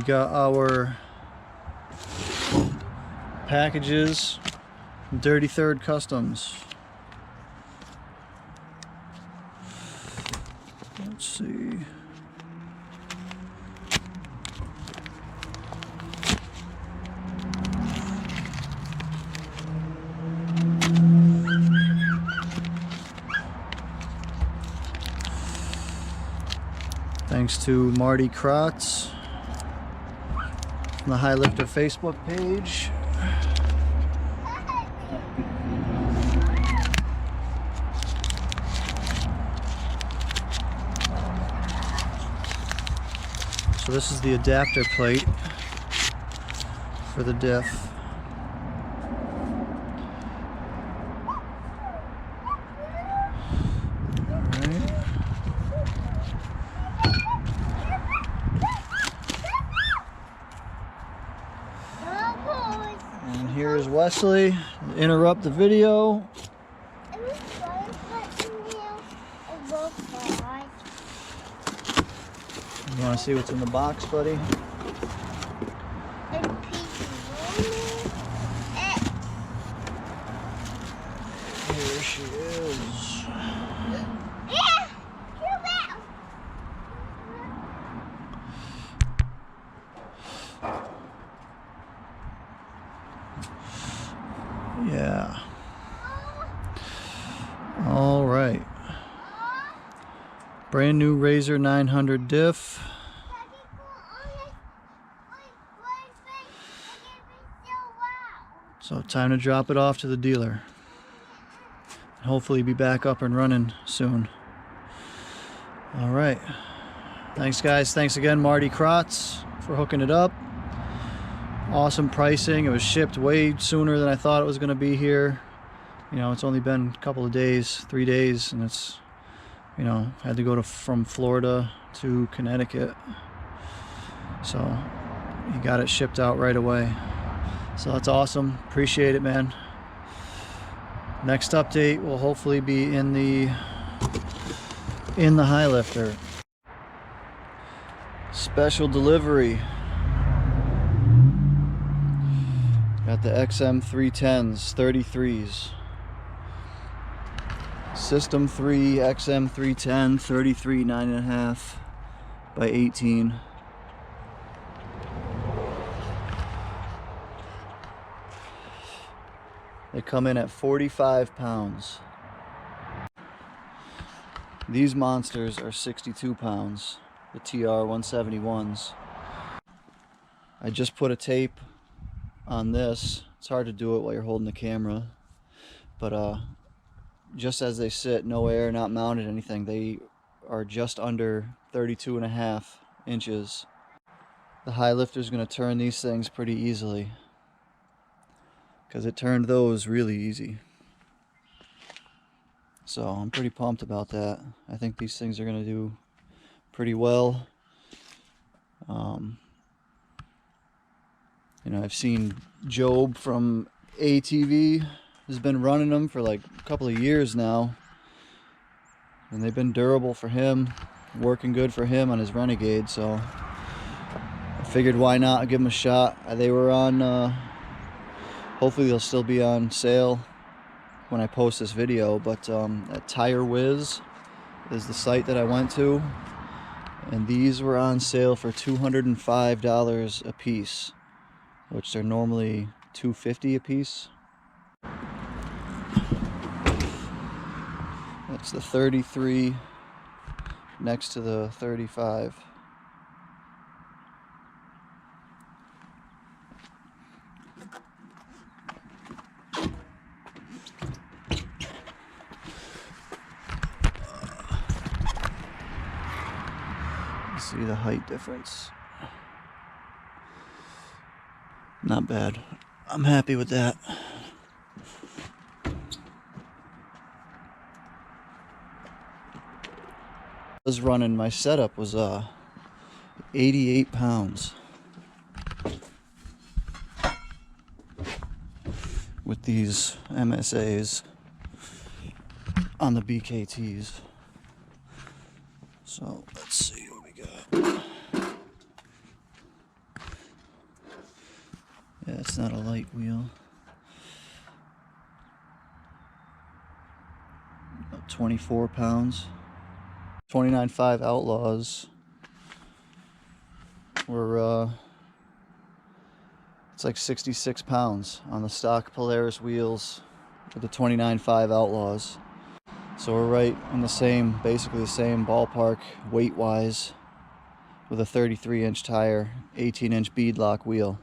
got our packages from Dirty Third Customs. Let's see. Thanks to Marty Crotts from the High Lifter Facebook page. So this is the adapter plate for the Diff. And here's Wesley. Interrupt the video. You want to see what's in the box, buddy? Here she is. Yeah. All right. Brand new RZR 900 Diff. So time to drop it off to the dealer. Hopefully be back up and running soon. All right. Thanks guys. Thanks again Marty Crotts for hooking it up. Awesome pricing. It was shipped way sooner than I thought it was going to be here. You know, it's only been a couple of days, 3 days, and it's, you know, had to go from Florida to Connecticut. So he got it shipped out right away. So that's awesome. Appreciate it, man. Next update will hopefully be in the High Lifter. Special delivery. Got the XM 310's 33s. System 3 XM 310 33 9.5 by 18. They come in at 45 pounds. These monsters are 62 pounds, the TR 171s. I just put a tape on this. It's hard to do it while you're holding the camera, but just as they sit, no air, not mounted anything, they are just under 32.5 inches. The High Lifter is going to turn these things pretty easily, because it turned those really easy. So I'm pretty pumped about that. I think these things are going to do pretty well. You know, I've seen Job from ATV has been running them for like a couple of years now, and they've been durable for him, working good for him on his Renegade. So I figured why not give them a shot. They were on, hopefully they'll still be on sale when I post this video, but at Tire Whiz is the site that I went to, and these were on sale for $205 a piece, which they're normally $250 a piece. That's the 33 next to the 35. See the height difference. Not bad. I'm happy with that. I was running, my setup was 88 pounds with these MSAs on the BKTs. So let's see what we got. Yeah, it's not a light wheel. 24 pounds. 29.5 Outlaws were it's like 66 pounds on the stock Polaris wheels with the 29.5 Outlaws. So we're right in the same, basically the same ballpark weight wise, with a 33-inch tire, 18-inch beadlock wheel.